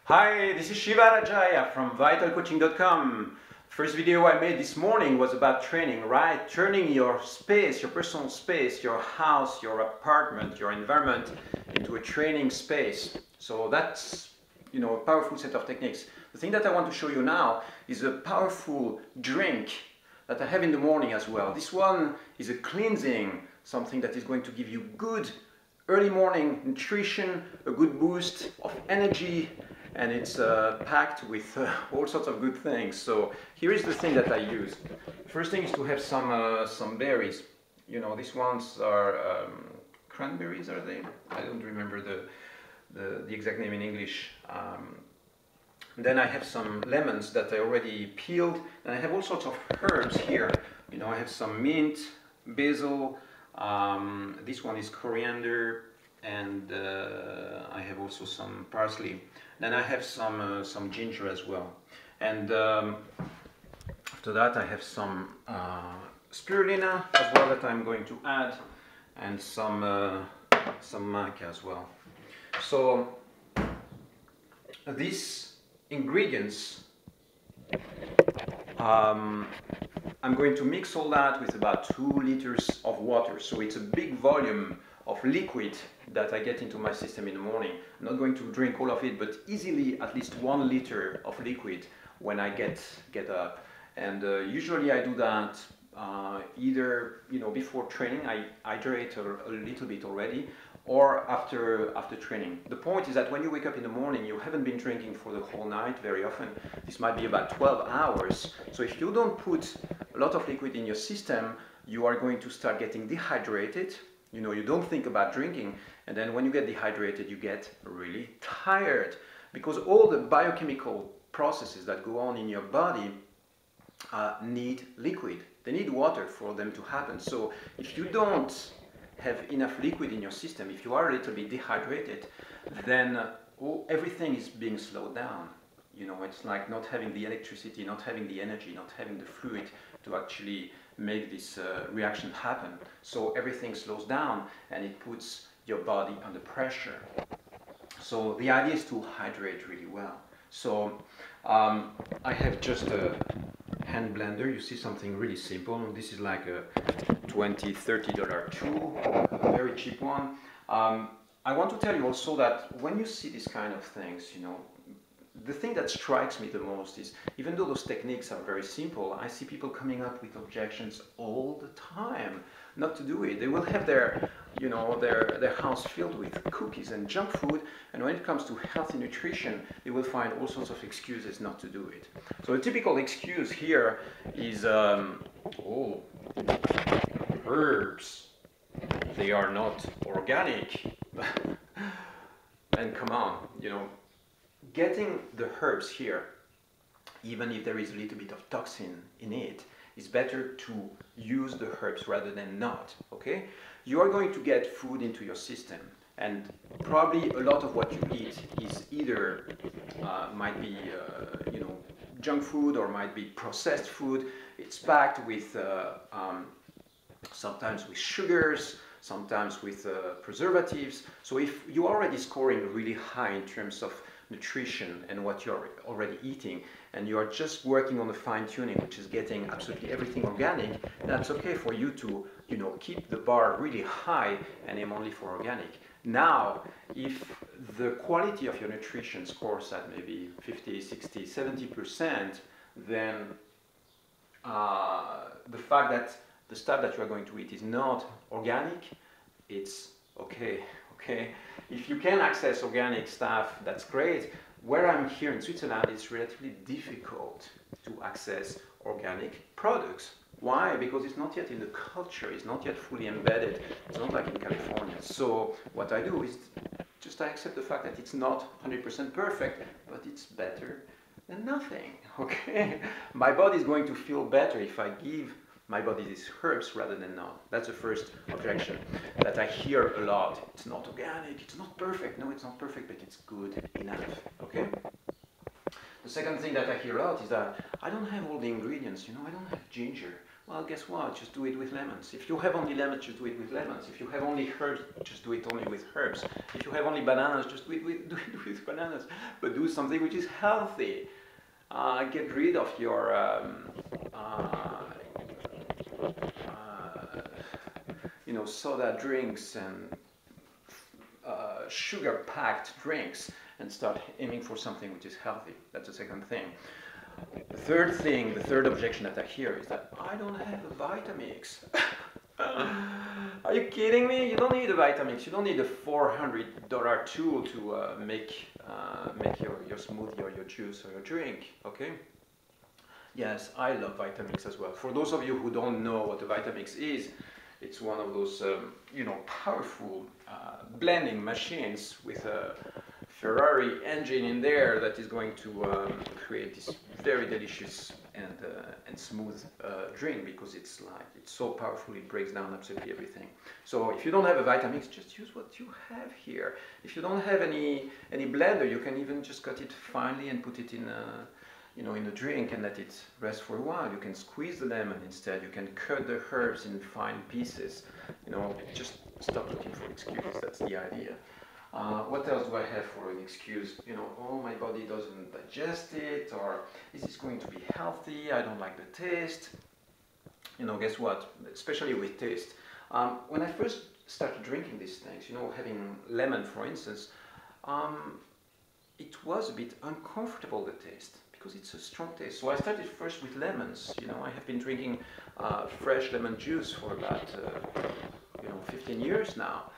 Hi, this is Shiva Rajaya from vitalcoaching.com. First video I made this morning was about training, right? Turning your space, your personal space, your house, your apartment, your environment into a training space. So that's, a powerful set of techniques. The thing that I want to show you now is a powerful drink that I have in the morning as well. This one is a cleansing, something that is going to give you good early morning nutrition, a good boost of energy, and it's packed with all sorts of good things. So here is the thing that I use. First thing is to have some berries. These ones are cranberries, are they? I don't remember the exact name in English. Then I have some lemons that I already peeled, and I have all sorts of herbs here. I have some mint, basil, this one is coriander, and I have also some parsley. Then I have some ginger as well. And after that I have some spirulina as well that I'm going to add, and some maca as well. So these ingredients, I'm going to mix all that with about 2 liters of water. So it's a big volume of liquid that I get into my system in the morning. I'm not going to drink all of it, but easily at least 1 liter of liquid when I get up. And usually I do that either before training, I hydrate a little bit already, or after training. The point is that when you wake up in the morning, you haven't been drinking for the whole night very often. This might be about 12 hours. So if you don't put a lot of liquid in your system, you are going to start getting dehydrated. You don't think about drinking, and then when you get dehydrated, you get really tired, because all the biochemical processes that go on in your body need liquid. They need water for them to happen. So if you don't have enough liquid in your system, if you are a little bit dehydrated, then everything is being slowed down. It's like not having the electricity, not having the energy, not having the fluid to actually make this reaction happen. So everything slows down and it puts your body under pressure. So the idea is to hydrate really well. So I have just a hand blender. You see, something really simple. This is like a $20, $30 tool, a very cheap one. I want to tell you also that when you see these kind of things, the thing that strikes me the most is, even though those techniques are very simple, I see people coming up with objections all the time not to do it. They will have their house filled with cookies and junk food, and when it comes to healthy nutrition, they will find all sorts of excuses not to do it. So a typical excuse here is, herbs, they are not organic. And come on, getting the herbs here, even if there is a little bit of toxin in it, it's better to use the herbs rather than not, okay? You are going to get food into your system, and probably a lot of what you eat is either, might be, junk food, or might be processed food. It's packed with, sometimes with sugars, sometimes with preservatives. So if you're already scoring really high in terms of nutrition and what you're already eating, and you are just working on the fine-tuning, which is getting absolutely everything organic, that's okay for you to keep the bar really high and aim only for organic. Now, if the quality of your nutrition scores at maybe 50, 60, 70%, then the fact that the stuff that you are going to eat is not organic, it's okay. If you can access organic stuff, that's great. Where I'm here in Switzerland, it's relatively difficult to access organic products. Why? Because it's not yet in the culture, it's not yet fully embedded. It's not like in California. So what I do is just I accept the fact that it's not 100% perfect, but it's better than nothing, okay? My body is going to feel better if I give my body these herbs rather than not. That's the first objection that I hear a lot. It's not organic, it's not perfect. No, it's not perfect, but it's good enough, okay? The second thing that I hear a lot is that I don't have all the ingredients, I don't have ginger. Well, guess what? Just do it with lemons. If you have only lemons, just do it with lemons. If you have only herbs, just do it only with herbs. If you have only bananas, just do it with bananas. But do something which is healthy. Get rid of your soda drinks and sugar-packed drinks, and start aiming for something which is healthy. That's the second thing. The third thing, the third objection that I hear is that I don't have a Vitamix. Are you kidding me? You don't need a Vitamix. You don't need a $400 tool to make your smoothie or your juice or your drink. Okay? Yes, I love Vitamix as well. For those of you who don't know what a Vitamix is, it's one of those powerful blending machines with a Ferrari engine in there that is going to create this very delicious and smooth drink, because it's so powerful it breaks down absolutely everything. So if you don't have a Vitamix, just use what you have here. If you don't have any blender, you can even just cut it finely and put it in a drink and let it rest for a while. You can squeeze the lemon instead. You can cut the herbs in fine pieces. Just stop looking for excuses. That's the idea. What else do I have for an excuse? Oh, my body doesn't digest it, or is this going to be healthy? I don't like the taste. Guess what? Especially with taste. When I first started drinking these things, having lemon, for instance, it was a bit uncomfortable, the taste, because it's a strong taste. So I started first with lemons. I have been drinking fresh lemon juice for about 15 years now.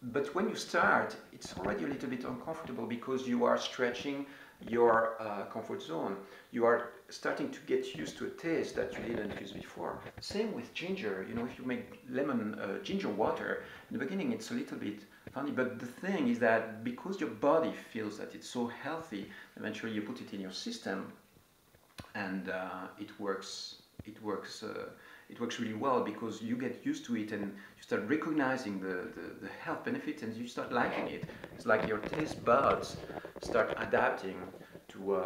But when you start, it's already a little bit uncomfortable, because you are stretching your comfort zone. You are starting to get used to a taste that you didn't use before. Same with ginger. If you make lemon ginger water, in the beginning it's a little bit funny, but the thing is that because your body feels that it's so healthy, eventually you put it in your system, and it works really well, because you get used to it and you start recognizing the health benefits, and you start liking it. It's like your taste buds start adapting to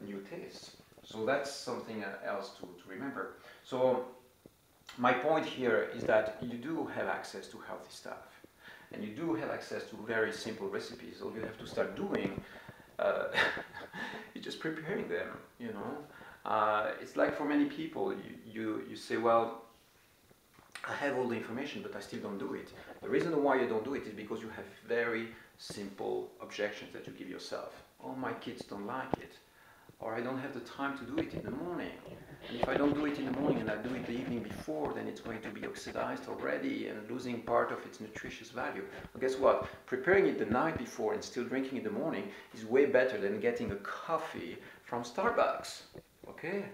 new tastes. So that's something else to remember. So my point here is that you do have access to healthy stuff, and you do have access to very simple recipes. All you have to start doing is just preparing them. It's like for many people, you say, well, I have all the information, but I still don't do it. The reason why you don't do it is because you have very simple objections that you give yourself. Oh, my kids don't like it, or I don't have the time to do it in the morning. And if I don't do it in the morning and I do it the evening before, then it's going to be oxidized already and losing part of its nutritious value. Well, guess what? Preparing it the night before and still drinking in the morning is way better than getting a coffee from Starbucks. Okay?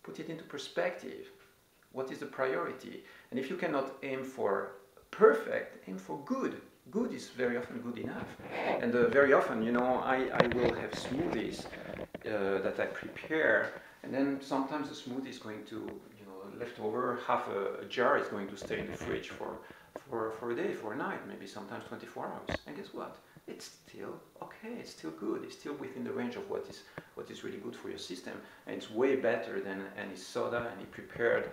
Put it into perspective. What is the priority? And if you cannot aim for perfect, aim for good. Good is very often good enough. And very often, I will have smoothies that I prepare, and then sometimes the smoothie is going to, left over, half a jar is going to stay in the fridge for a day, for a night, maybe sometimes 24 hours. And guess what? It's still okay, it's still good, it's still within the range of what is really good for your system, and it's way better than any soda, any prepared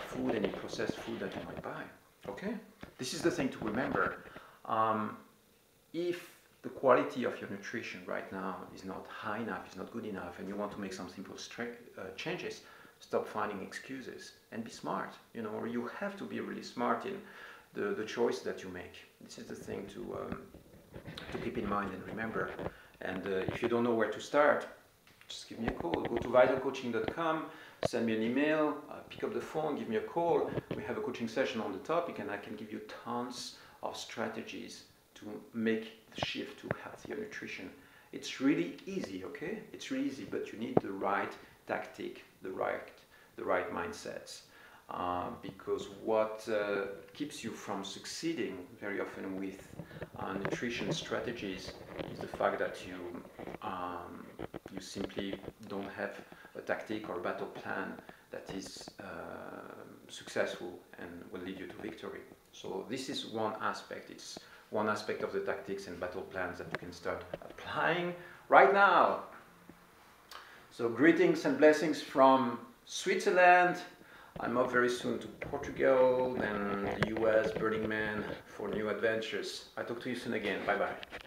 food, any processed food that you might buy. Okay? This is the thing to remember. If the quality of your nutrition right now is not high enough, is not good enough, and you want to make some simple changes, stop finding excuses and be smart. Or you have to be really smart in the choice that you make. This is the thing to keep in mind and remember. And if you don't know where to start, just give me a call. Go to vitalcoaching.com, send me an email, pick up the phone, give me a call. We have a coaching session on the topic, and I can give you tons of strategies to make the shift to healthier nutrition. It's really easy, okay? It's really easy, but you need the right tactic, the right mindsets. Because what keeps you from succeeding very often with nutrition strategies is the fact that you simply don't have a tactic or a battle plan that is successful and will lead you to victory. So this is one aspect. It's one aspect of the tactics and battle plans that you can start applying right now. So greetings and blessings from Switzerland. I'm off very soon to Portugal, then the US, Burning Man for new adventures. I talk to you soon again. Bye bye.